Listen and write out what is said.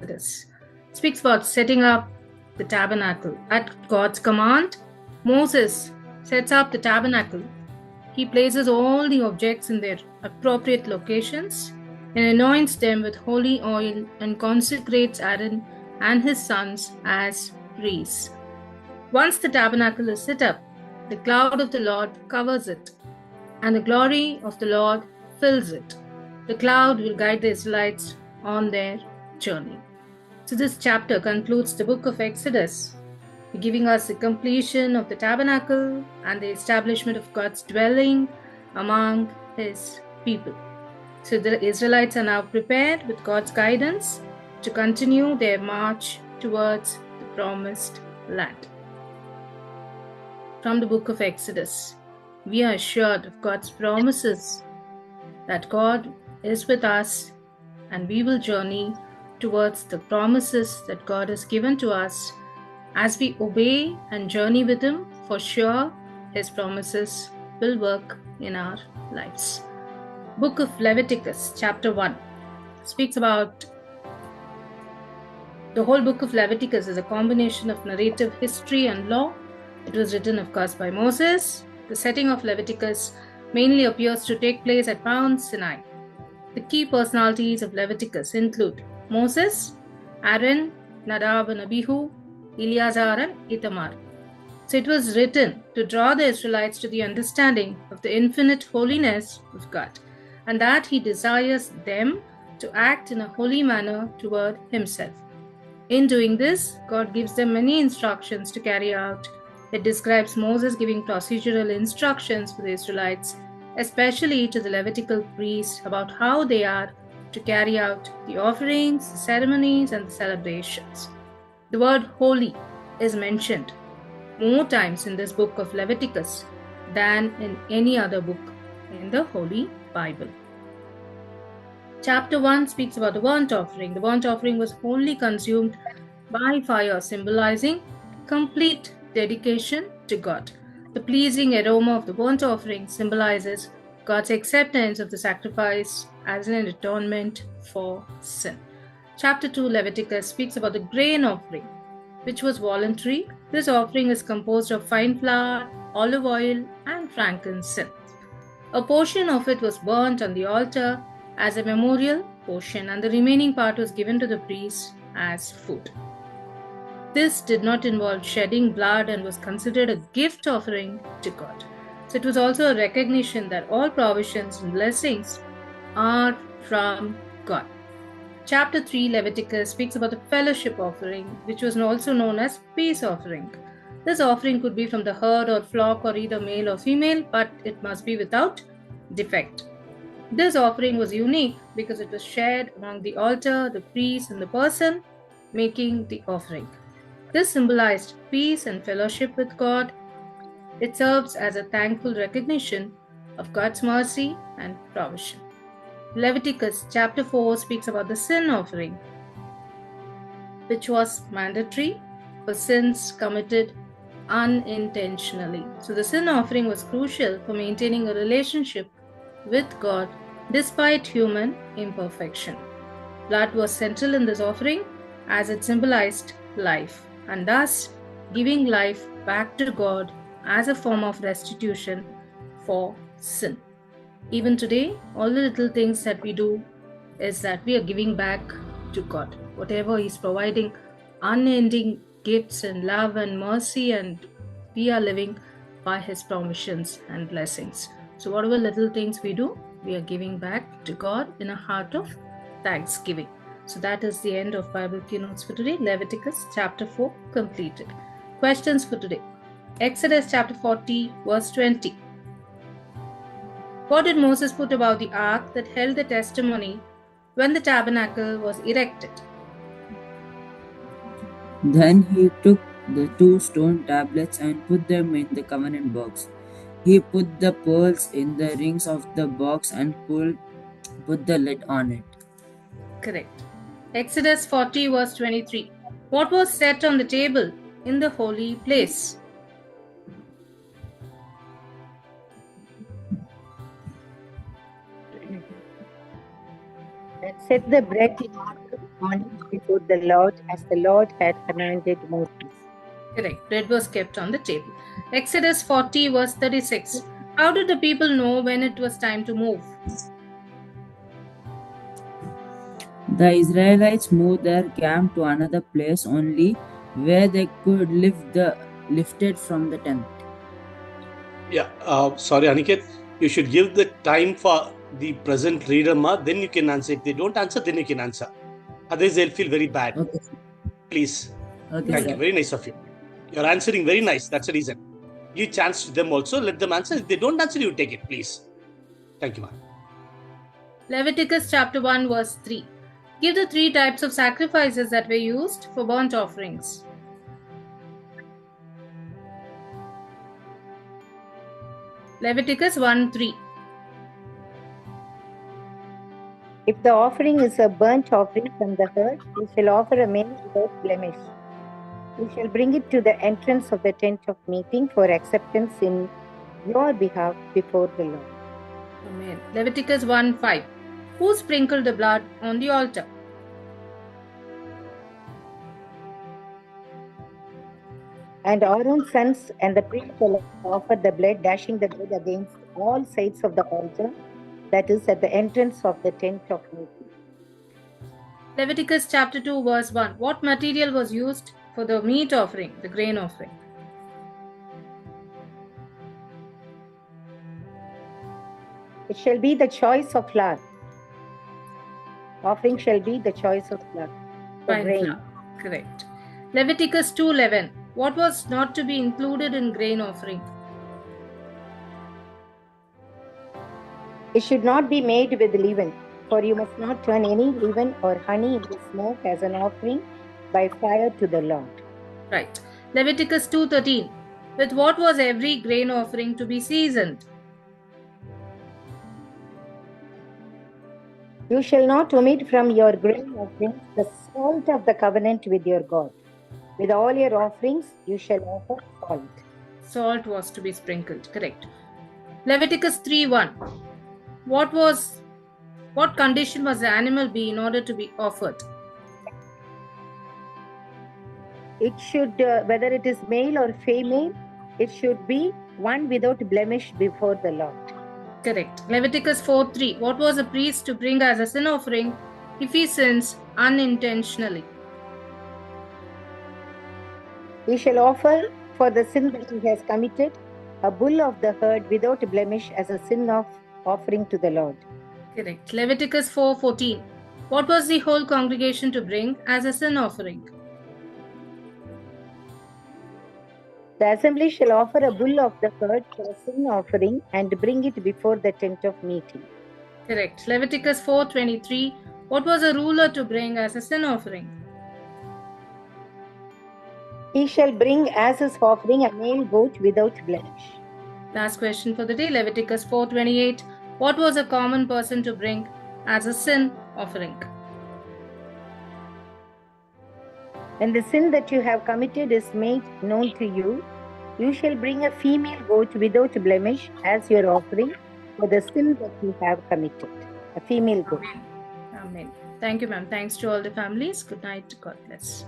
Exodus. It speaks about setting up the tabernacle. At God's command, Moses sets up the tabernacle. He places all the objects in their appropriate locations and anoints them with holy oil and consecrates Aaron and his sons as priests. Once the tabernacle is set up, the cloud of the Lord covers it, and the glory of the Lord fills it. The cloud will guide the Israelites on their journey. So this chapter concludes the book of Exodus, giving us the completion of the tabernacle and the establishment of God's dwelling among his people. So the Israelites are now prepared with God's guidance to continue their march towards the promised land. From the book of Exodus, we are assured of God's promises that God is with us and we will journey towards the promises that God has given to us. As we obey and journey with Him, for sure, His promises will work in our lives. Book of Leviticus, chapter 1, speaks about the whole book of Leviticus is a combination of narrative history and law. It was written, of course, by Moses. The setting of Leviticus mainly appears to take place at Mount Sinai. The key personalities of Leviticus include Moses, Aaron, Nadab and Abihu, Eleazar and Ithamar. So it was written to draw the Israelites to the understanding of the infinite holiness of God, and that He desires them to act in a holy manner toward Himself. In doing this, God gives them many instructions to carry out. It describes Moses giving procedural instructions for the Israelites, especially to the Levitical priests, about how they are to carry out the offerings, the ceremonies, and the celebrations. The word holy is mentioned more times in this book of Leviticus than in any other book in the Holy Bible. Chapter 1 speaks about the burnt offering. The burnt offering was wholly consumed by fire, symbolizing complete dedication to God. The pleasing aroma of the burnt offering symbolizes God's acceptance of the sacrifice as an atonement for sin. Chapter 2, Leviticus, speaks about the grain offering, which was voluntary. This offering is composed of fine flour, olive oil, and frankincense. A portion of it was burnt on the altar as a memorial portion, and the remaining part was given to the priests as food. This did not involve shedding blood and was considered a gift offering to God. So it was also a recognition that all provisions and blessings are from God. Chapter 3, Leviticus, speaks about the fellowship offering, which was also known as peace offering. This offering could be from the herd or flock or either male or female, but it must be without defect. This offering was unique because it was shared among the altar, the priest, and the person making the offering. This symbolized peace and fellowship with God. It serves as a thankful recognition of God's mercy and provision. Leviticus chapter 4 speaks about the sin offering, which was mandatory for sins committed unintentionally. So the sin offering was crucial for maintaining a relationship with God despite human imperfection. Blood was central in this offering as it symbolized life, and thus giving life back to God as a form of restitution for sin. Even today, all the little things that we do is that we are giving back to God. Whatever He's providing, unending gifts and love and mercy, and we are living by His provisions and blessings. So whatever little things we do, we are giving back to God in a heart of thanksgiving. So that is the end of Bible Keynotes for today. Leviticus chapter 4 completed. Questions for today. Exodus chapter 40 verse 20. What did Moses put above the ark that held the testimony when the tabernacle was erected? Then he took the 2 stone tablets and put them in the covenant box. He put the pearls in the rings of the box and put the lid on it. Correct. Exodus 40 verse 23. What was set on the table in the holy place? set the bread in order on it before the Lord, as the Lord had commanded Moses. Correct. Bread was kept on the table. Exodus 40, verse 36. How did the people know when it was time to move? The Israelites moved their camp to another place only where they could lift it from the tent. Yeah, sorry, Aniket. You should give the time for the present reader, ma. Then you can answer. If they don't answer, then you can answer. Otherwise, they'll feel very bad. Okay. Please. Okay, Thank sir. you. Very nice of you. You're answering very nice. That's the reason. Give chance to them also. Let them answer. If they don't answer, you take it, please. Thank you, ma. Leviticus chapter 1, verse 3. Give the 3 types of sacrifices that were used for burnt offerings. Leviticus 1, 3. If the offering is a burnt offering from the herd, you shall offer a male without blemish. You shall bring it to the entrance of the tent of meeting for acceptance in your behalf before the Lord. Amen. Leviticus 1, 5. Who sprinkled the blood on the altar? And Aaron's sons and the priest shall offer the blood, dashing the blood against all sides of the altar, that is, at the entrance of the tent of meeting. Leviticus chapter 2, verse 1. What material was used for the meat offering, the grain offering? It shall be the choice of flour. Offering shall be the choice of flour. The Fine grain. flour. Correct. Leviticus 2:11. What was not to be included in grain offering? It should not be made with leaven, for you must not turn any leaven or honey into smoke as an offering by fire to the Lord. Right. Leviticus 2:13. With what was every grain offering to be seasoned? You shall not omit from your grain offerings the salt of the covenant with your God. With all your offerings, you shall offer salt. Salt was to be sprinkled. Correct. Leviticus 3:1. What condition must the animal be in order to be offered? It should, whether it is male or female, it should be one without blemish before the Lord. Correct. Leviticus 4:3. What was a priest to bring as a sin offering if he sins unintentionally? He shall offer for the sin that he has committed a bull of the herd without blemish as a sin offering to the Lord. Correct. Leviticus 4:14. What was the whole congregation to bring as a sin offering? The assembly shall offer a bull of the herd for a sin offering and bring it before the tent of meeting. Correct. Leviticus 4:23. What was a ruler to bring as a sin offering? He shall bring as his offering a male goat without blemish. Last question for the day. Leviticus 4:28. What was a common person to bring as a sin offering? When the sin that you have committed is made known to you, you shall bring a female goat without blemish as your offering for the sin that you have committed. A female goat. Amen. Thank you, ma'am. Thanks to all the families. Good night. God bless.